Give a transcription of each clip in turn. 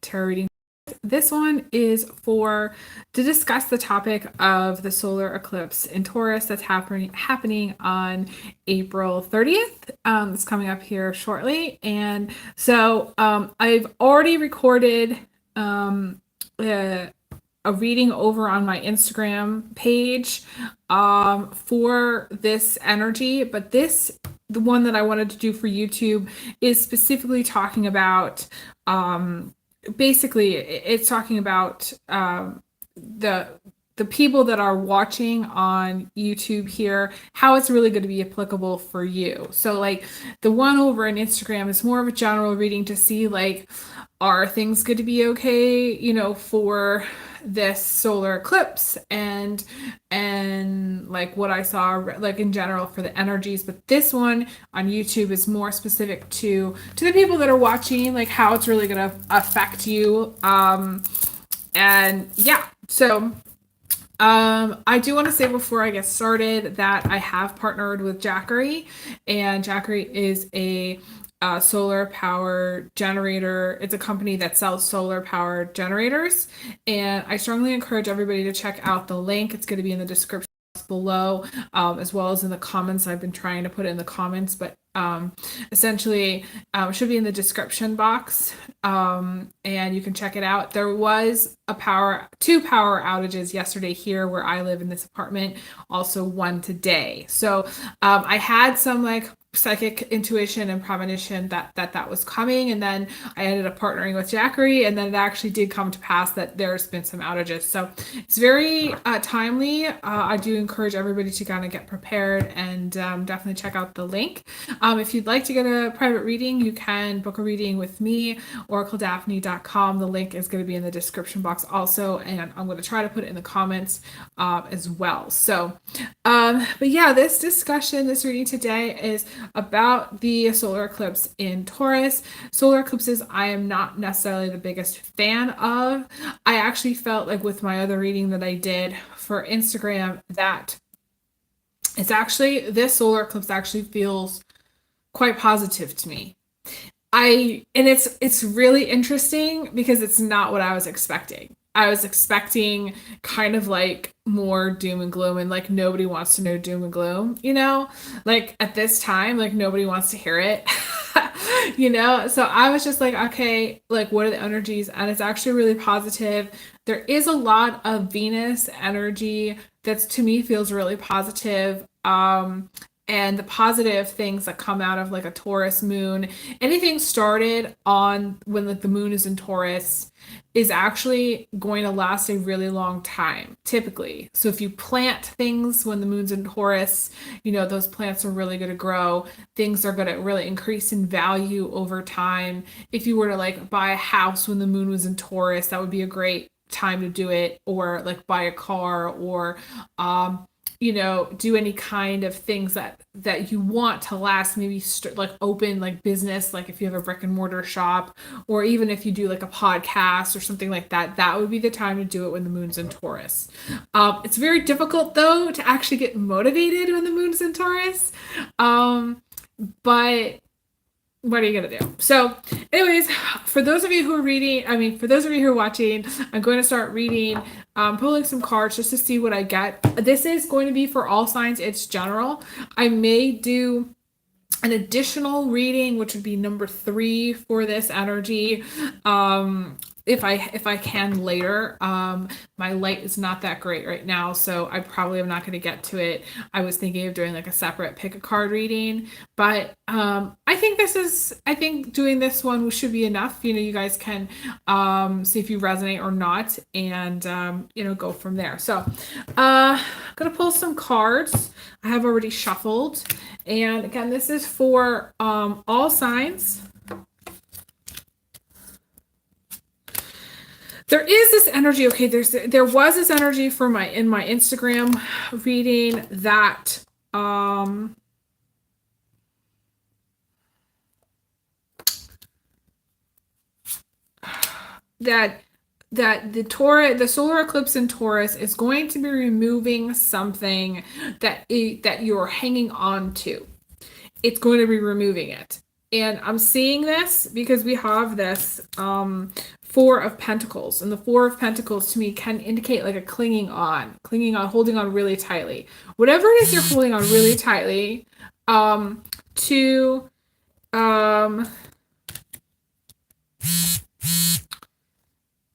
tarot reading. This one is to discuss the topic of the solar eclipse in Taurus that's happening on April 30th. It's coming up here shortly. And so I've already recorded a reading over on my Instagram page for this energy, but the one that I wanted to do for YouTube is specifically talking about basically it's talking about the people that are watching on YouTube here, how it's really going to be applicable for you. So like the one over on Instagram is more of a general reading to see like, are things going to be okay, for this solar eclipse and like what I saw like in general for the energies. But this one on YouTube is more specific to the people that are watching, like how it's really going to affect you. And yeah, so I do want to say before I get started that I have partnered with Jackery, and Jackery is a solar power generator. It's a company that sells solar power generators, and I strongly encourage everybody to check out the link. It's going to be in the description below, as well as in the comments. I've been trying to put it in the comments, but essentially should be in the description box, and you can check it out. There was two power outages yesterday here where I live in this apartment, also one today. So I had some like psychic intuition and premonition that was coming, and then I ended up partnering with Jackery, and then it actually did come to pass that there's been some outages. So it's very timely. I do encourage everybody to kind of get prepared and definitely check out the link. If you'd like to get a private reading, you can book a reading with me, oracledaphne.com. The link is going to be in the description box also, and I'm going to try to put it in the comments as well. So but yeah, this reading today is about the solar eclipse in Taurus. Solar eclipses I am not necessarily the biggest fan of. I actually felt like with my other reading that I did for Instagram that this solar eclipse actually feels quite positive to me. It's really interesting because it's not what I was expecting. I was expecting kind of like more doom and gloom, and like nobody wants to know doom and gloom, like at this time, like nobody wants to hear it, so I was just like, okay, like what are the energies? And it's actually really positive. There is a lot of Venus energy that's to me feels really positive. And the positive things that come out of like a Taurus moon, anything started on when like the moon is in Taurus is actually going to last a really long time, typically. So if you plant things when the moon's in Taurus, those plants are really going to grow. Things are going to really increase in value over time. If you were to like buy a house when the moon was in Taurus, that would be a great time to do it, or like buy a car, or do any kind of things that you want to last, maybe like open like business, like if you have a brick and mortar shop, or even if you do like a podcast or something like that, that would be the time to do it when the moon's in Taurus. It's very difficult though to actually get motivated when the moon's in Taurus, but what are you gonna do? So anyways, for those of you who are watching, I'm going to start reading, pulling some cards just to see what I get. This is going to be for all signs. It's general. I may do an additional reading, which would be number 3 for this energy. If I can later. My light is not that great right now, so I probably am not going to get to it. I was thinking of doing like a separate pick a card reading, but I think doing this one should be enough. You guys can see if you resonate or not, and go from there. So I'm gonna pull some cards. I have already shuffled, and again, this is for all signs. There is this energy. Okay, there was this energy for in my Instagram reading that that the solar eclipse in Taurus is going to be removing something that you're hanging on to. It's going to be removing it. And I'm seeing this because we have this Four of Pentacles. And the Four of Pentacles to me can indicate like a clinging on, holding on really tightly. Whatever it is you're holding on really tightly to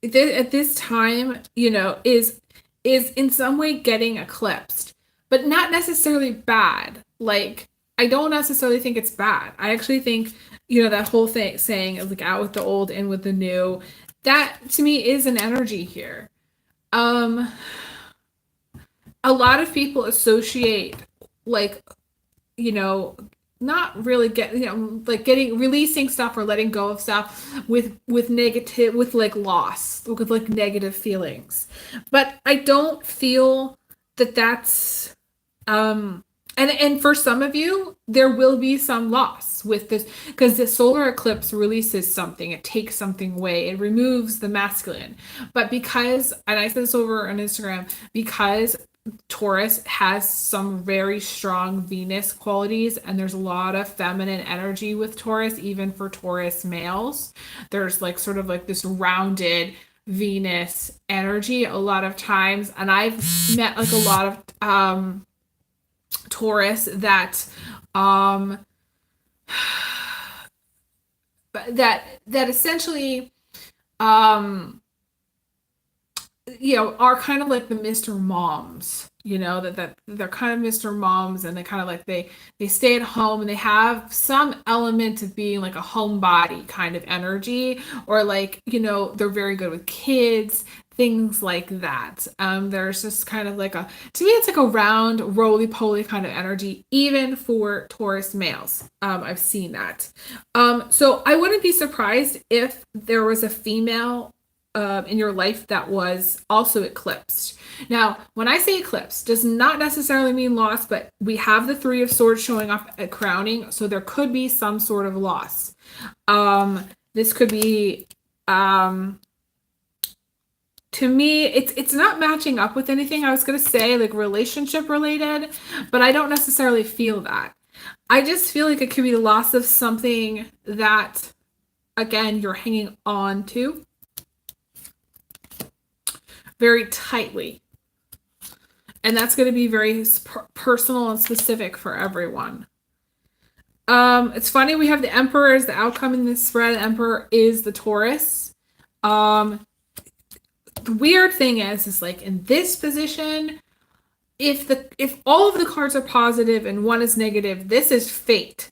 at this time, is in some way getting eclipsed, but not necessarily bad. Like, I don't necessarily think it's bad. I actually think, that whole thing saying like out with the old, in with the new, that to me is an energy here. A lot of people associate like, not really like releasing stuff or letting go of stuff with negative, with like loss, with like negative feelings. But I don't feel that that's and for some of you there will be some loss with this, because the solar eclipse releases something, it takes something away, it removes the masculine. But because, and I said this over on Instagram, because Taurus has some very strong Venus qualities, and there's a lot of feminine energy with Taurus, even for Taurus males. There's like sort of like this rounded Venus energy a lot of times. And I've met like a lot of Taurus that that essentially are kind of like the Mr. Moms, that they're kind of Mr. Moms, and they kind of like they stay at home, and they have some element of being like a homebody kind of energy, or like, they're very good with kids, things like that. There's just kind of like to me, it's like a round, roly-poly kind of energy, even for Taurus males. I've seen that. So I wouldn't be surprised if there was a female in your life that was also eclipsed. Now, when I say eclipse, does not necessarily mean loss, but we have the Three of Swords showing up at crowning, so there could be some sort of loss. This could be, to me, it's not matching up with anything. I was going to say like relationship related, but I don't necessarily feel that. I just feel like it could be the loss of something that, again, you're hanging on to very tightly. And that's going to be very personal and specific for everyone. It's funny, we have the Emperor as the outcome in this spread. The Emperor is the Taurus. The weird thing is like in this position, if all of the cards are positive and one is negative, this is fate.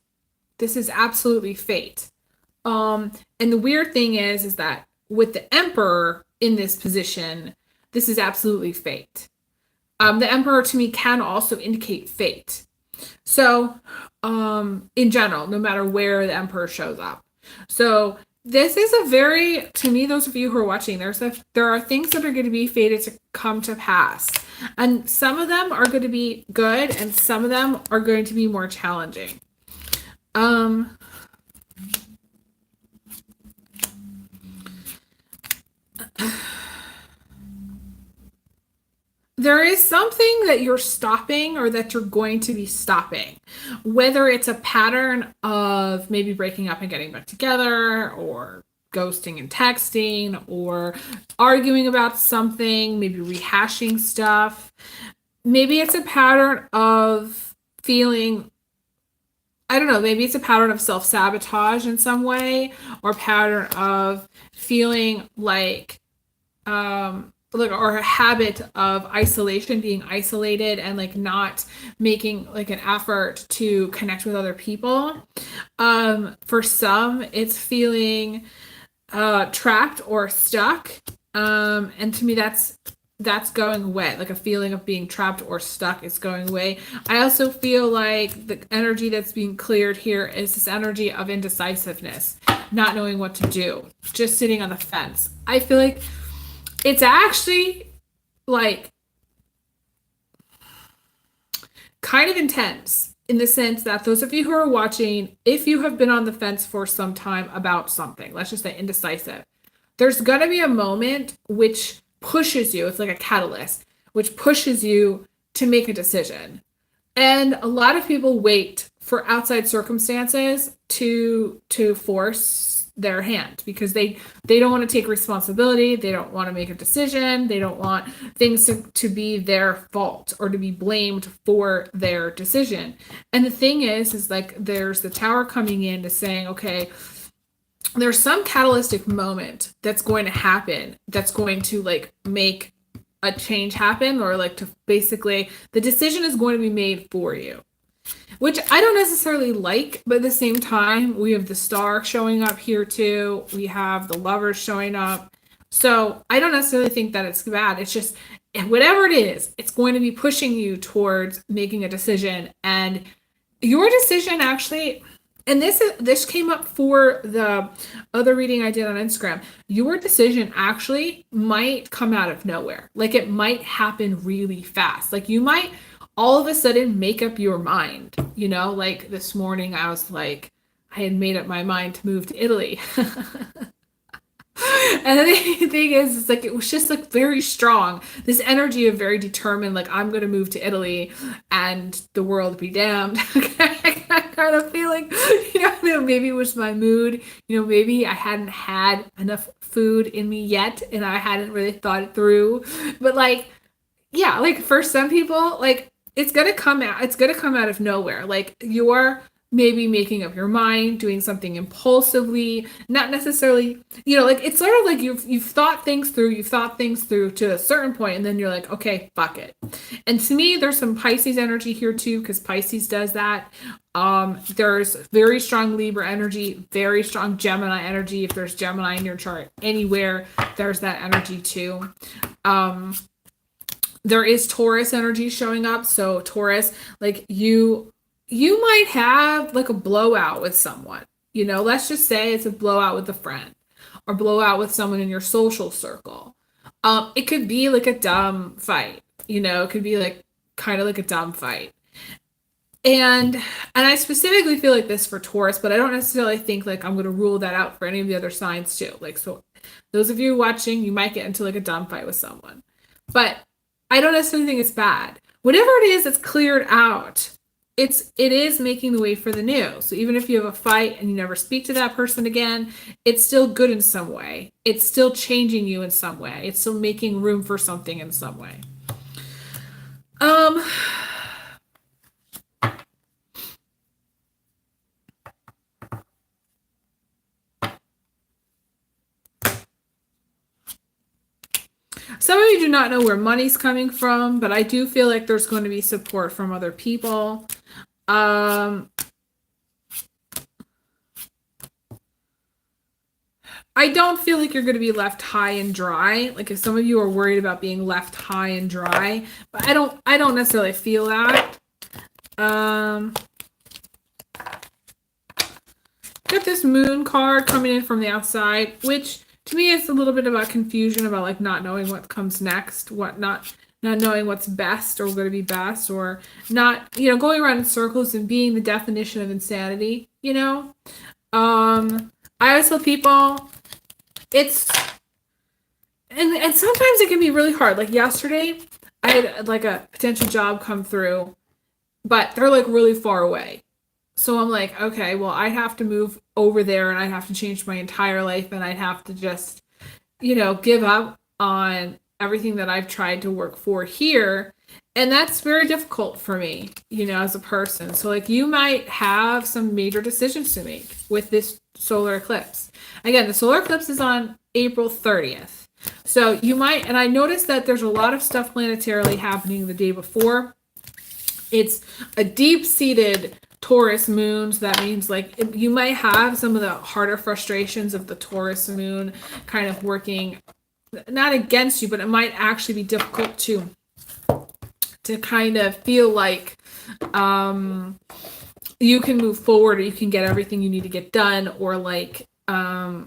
This is absolutely fate. And the weird thing is that with the Emperor in this position, this is absolutely fate. The Emperor to me can also indicate fate. So, in general, no matter where the Emperor shows up. So this is a very, to me, those of you who are watching, there are things that are going to be fated to come to pass. And some of them are going to be good, and some of them are going to be more challenging. There is something that you're stopping, or that you're going to be stopping, whether it's a pattern of maybe breaking up and getting back together, or ghosting and texting, or arguing about something, maybe rehashing stuff. Maybe it's a pattern of feeling, I don't know, maybe it's a pattern of self-sabotage in some way, or pattern of feeling like, or a habit of isolation, being isolated and like not making like an effort to connect with other people. For some, it's feeling trapped or stuck. And to me, that's going away. Like a feeling of being trapped or stuck is going away. I also feel like the energy that's being cleared here is this energy of indecisiveness, not knowing what to do, just sitting on the fence. I feel like it's actually like kind of intense in the sense that those of you who are watching, if you have been on the fence for some time about something, let's just say indecisive, there's going to be a moment which pushes you, it's like a catalyst, which pushes you to make a decision. And a lot of people wait for outside circumstances to force their hand because they don't want to take responsibility. They don't want to make a decision. They don't want things to be their fault or to be blamed for their decision. And the thing is like there's the Tower coming in to saying, okay, there's some catalytic moment that's going to happen that's going to like make a change happen, or like to basically the decision is going to be made for you, which I don't necessarily like, but at the same time, we have the Star showing up here too. We have the Lovers showing up. So I don't necessarily think that it's bad. It's just whatever it is, it's going to be pushing you towards making a decision. And your decision actually, and this came up for the other reading I did on Instagram. Your decision actually might come out of nowhere. Like it might happen really fast. Like you might all of a sudden make up your mind, you know, like this morning I was like, I had made up my mind to move to Italy. And the thing is, it's like, it was just like very strong. This energy of very determined, like I'm going to move to Italy and the world be damned. Kind of feeling, you know, maybe it was my mood, you know, maybe I hadn't had enough food in me yet and I hadn't really thought it through. But like, yeah, like for some people, like it's gonna come out of nowhere. Like you're maybe making up your mind, doing something impulsively, not necessarily, you know, like it's sort of like you've thought things through to a certain point, and then you're like, okay, fuck it. And to me, there's some Pisces energy here too, because Pisces does that. There's very strong Libra energy, very strong Gemini energy. If there's Gemini in your chart anywhere, there's that energy too. There is Taurus energy showing up. So Taurus, like you might have like a blowout with someone. You know, let's just say it's a blowout with a friend or blowout with someone in your social circle. It could be like a dumb fight. You know, it could be like kind of like a dumb fight. And I specifically feel like this for Taurus, but I don't necessarily think like I'm going to rule that out for any of the other signs too. Like, so those of you watching, you might get into like a dumb fight with someone, but I don't necessarily think it's bad. Whatever it is that's cleared out, it is making the way for the new. So even if you have a fight and you never speak to that person again, it's still good in some way. It's still changing you in some way. It's still making room for something in some way. Some of you do not know where money's coming from, but I do feel like there's going to be support from other people. I don't feel like you're going to be left high and dry. Like if some of you are worried about being left high and dry, but I don't necessarily feel that. Got this moon card coming in from the outside, which to me it's a little bit about confusion about like not knowing what comes next, not knowing what's best or going to be best, or not, you know, going around in circles and being the definition of insanity, you know. I always tell people it's and sometimes it can be really hard. Like yesterday, I had like a potential job come through, but they're like really far away. So I'm like, okay, well, I have to move over there and I have to change my entire life and I'd have to just, you know, give up on everything that I've tried to work for here. And that's very difficult for me, you know, as a person. So like you might have some major decisions to make with this solar eclipse. Again, the solar eclipse is on April 30th. So you might, and I noticed that there's a lot of stuff planetarily happening the day before. It's a deep-seated Taurus moon. So that means like you might have some of the harder frustrations of the Taurus moon kind of working not against you, but it might actually be difficult to kind of feel like you can move forward or you can get everything you need to get done, or like yeah,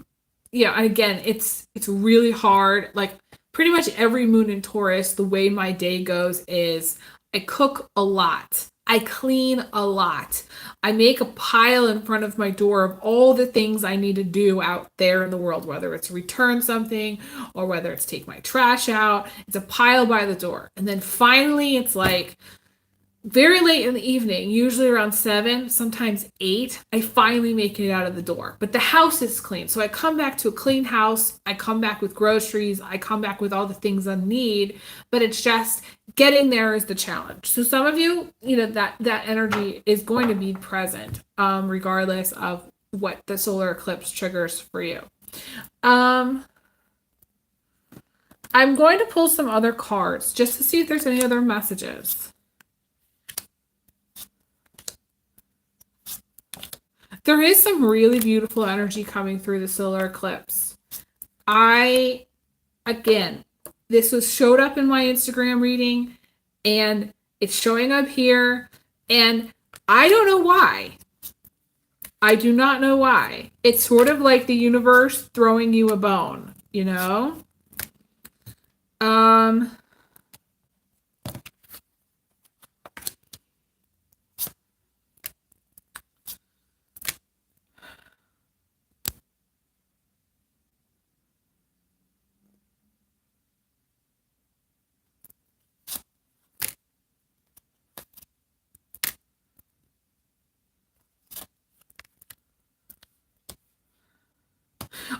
and again, it's really hard. Like pretty much every moon in Taurus, the way my day goes is I cook a lot. I clean a lot. I make a pile in front of my door of all the things I need to do out there in the world, whether it's return something or whether it's take my trash out. It's a pile by the door. And then finally it's like, very late in the evening, usually around 7, sometimes 8, I finally make it out of the door. But the house is clean. So I come back to a clean house. I come back with groceries. I come back with all the things I need. But it's just getting there is the challenge. So some of you, that energy is going to be present, regardless of what the solar eclipse triggers for you. I'm going to pull some other cards just to see if there's any other messages. There is some really beautiful energy coming through the solar eclipse. Again, this showed up in my Instagram reading, and it's showing up here, and I don't know why. I do not know why. It's sort of like the universe throwing you a bone, you know?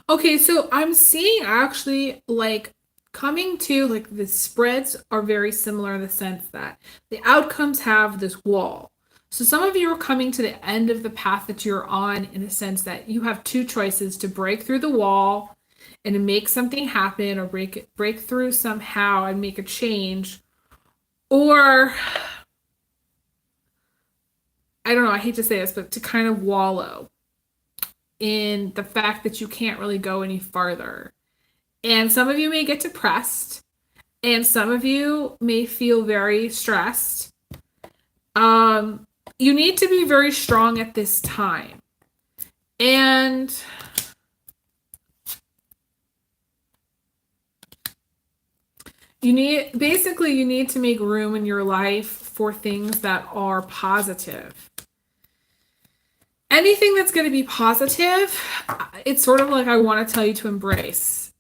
Okay, so I'm seeing actually like coming to like the spreads are very similar in the sense that the outcomes have this wall. So some of you are coming to the end of the path that you're on in the sense that you have two choices to break through the wall and to make something happen or break through somehow and make a change, or I don't know, I hate to say this, but to kind of wallow in the fact that you can't really go any farther. And some of you may get depressed, and some of you may feel very stressed. You need to be very strong at this time. And you need to make room in your life for things that are positive. Anything that's going to be positive, it's sort of like I want to tell you to embrace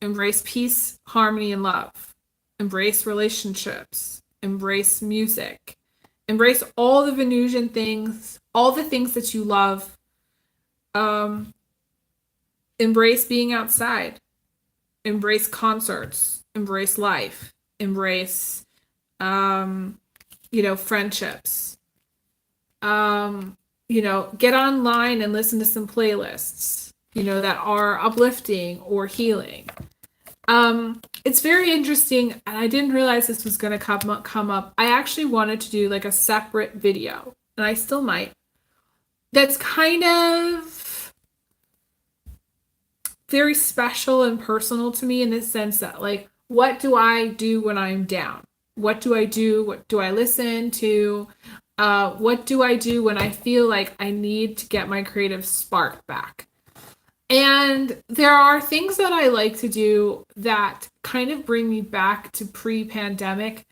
peace, harmony, and love. Embrace relationships. Embrace music. Embrace all the Venusian things, all the things that you love. Embrace being outside. Embrace concerts. Embrace life. Embrace, friendships. Get online and listen to some playlists, that are uplifting or healing. It's very interesting, and I didn't realize this was going to come up. I actually wanted to do like a separate video, and I still might. That's kind of very special and personal to me in the sense that, like, what do I do when I'm down? What do I do? What do I listen to? What do I do when I feel like I need to get my creative spark back? And there are things that I like to do that kind of bring me back to pre-pandemic.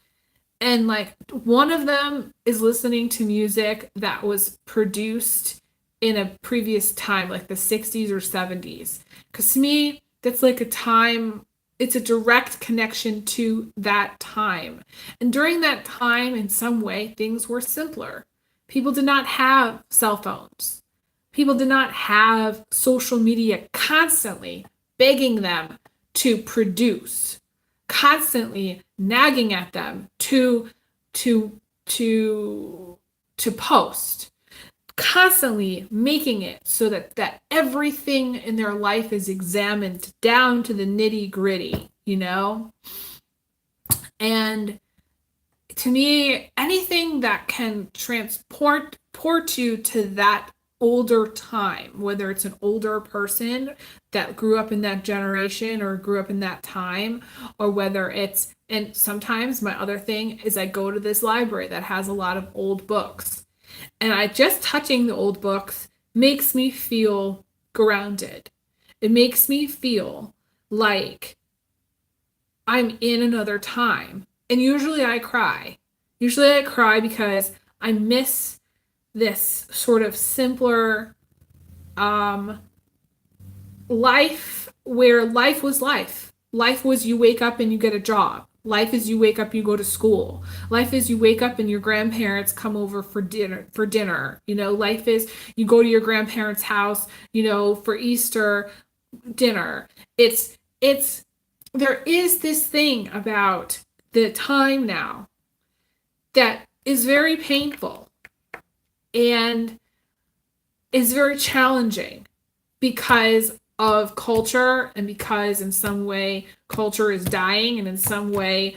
And like one of them is listening to music that was produced in a previous time, like the 60s or 70s. Because to me, that's like a time, it's a direct connection to that time. And during that time, in some way, things were simpler. People did not have cell phones. People did not have social media constantly begging them to produce, constantly nagging at them to post, constantly making it so that everything in their life is examined down to the nitty-gritty, And to me, anything that can transport you to that older time, whether it's an older person that grew up in that generation or grew up in that time, or whether it's, and sometimes my other thing is I go to this library that has a lot of old books, and just touching the old books makes me feel grounded. It makes me feel like I'm in another time. And usually I cry. Usually I cry because I miss this sort of simpler life where life was life. Life was you wake up and you get a job. Life is you wake up, you go to school. Life is you wake up and your grandparents come over for dinner. Life is you go to your grandparents' house, for Easter dinner. It's there is this thing about the time now that is very painful and is very challenging because of culture and because in some way culture is dying and in some way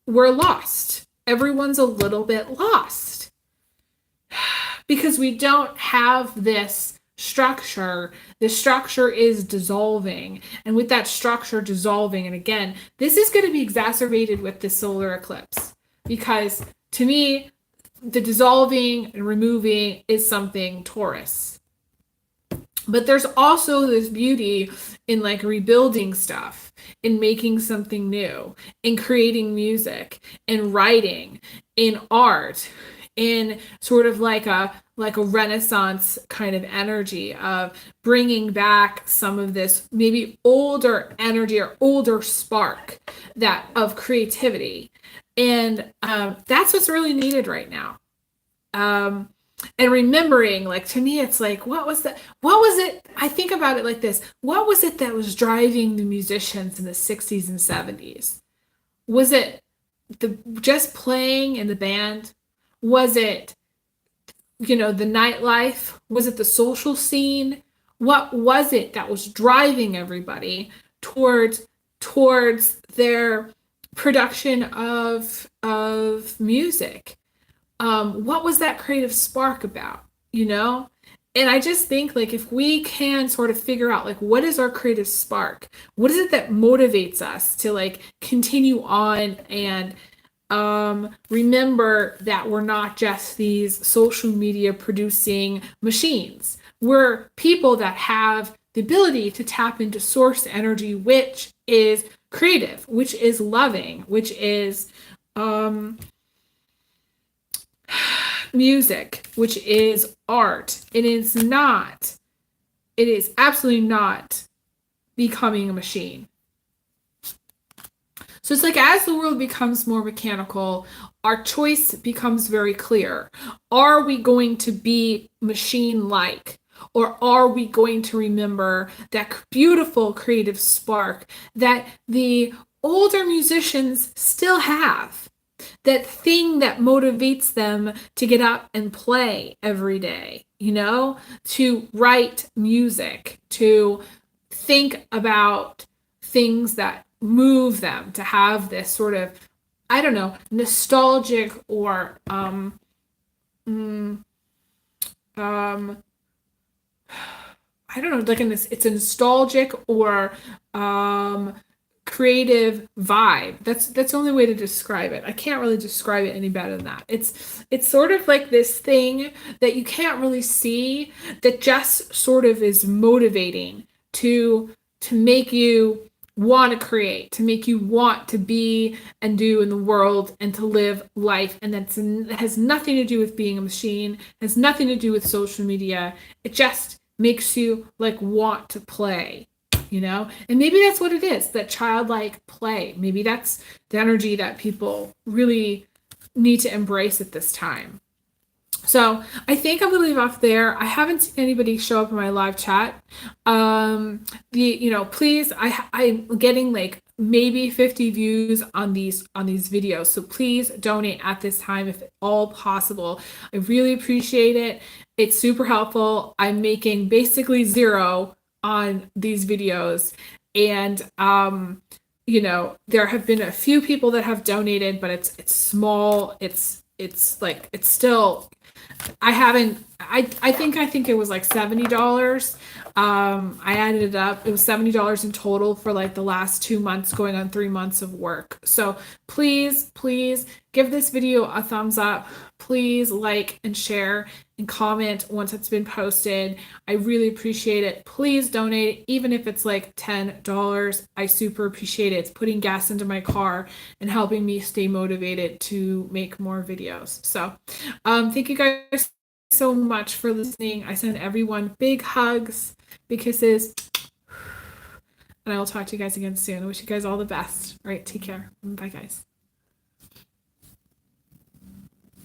we're lost. Everyone's a little bit lost because we don't have this structure. The structure is dissolving. And with that structure dissolving, and again, this is going to be exacerbated with the solar eclipse because to me, the dissolving and removing is something Taurus. But there's also this beauty in like rebuilding stuff, in making something new, in creating music, in writing, in art, in sort of like a Renaissance kind of energy of bringing back some of this maybe older energy or older spark that of creativity. And that's what's really needed right now. And remembering, like, to me, it's like, what was it? I think about it like this. What was it that was driving the musicians in the 60s and 70s? Was it just playing in the band? Was it, the nightlife? Was it the social scene? What was it that was driving everybody towards their production of music? What was that creative spark about, And I just think like if we can sort of figure out like what is our creative spark? What is it that motivates us to like continue on and remember that we're not just these social media producing machines. We're people that have the ability to tap into source energy, which is creative, which is loving, which is music, which is art. It is absolutely not becoming a machine. So it's like as the world becomes more mechanical, our choice becomes very clear. Are we going to be machine-like? Or are we going to remember that beautiful creative spark that the older musicians still have? That thing that motivates them to get up and play every day, to write music, to think about things that move them, to have this sort of, I don't know, nostalgic or I don't know, like it's a nostalgic or creative vibe. That's the only way to describe it. I can't really describe it any better than that. It's sort of like this thing that you can't really see that just sort of is motivating to make you want to create, to make you want to be and do in the world and to live life. And that has nothing to do with being a machine, has nothing to do with social media. It just makes you like want to play, and maybe that's what it is, that childlike play. Maybe that's the energy that people really need to embrace at this time. So I think I'm gonna leave off there. I haven't seen anybody show up in my live chat. Please, I'm getting like maybe 50 views on these videos. So please donate at this time if at all possible. I really appreciate it. It's super helpful. I'm making basically zero on these videos, and there have been a few people that have donated, but it's small. It's still, I think it was like $70. I added it up. It was $70 in total for like the last 2 months, going on 3 months of work. So please give this video a thumbs up. Please like and share and comment once it's been posted. I really appreciate it. Please donate, even if it's like $10. I super appreciate it. It's putting gas into my car and helping me stay motivated to make more videos. So thank you guys so much for listening. I send everyone big hugs, big kisses. And I will talk to you guys again soon. I wish you guys all the best. All right, take care. Bye, guys.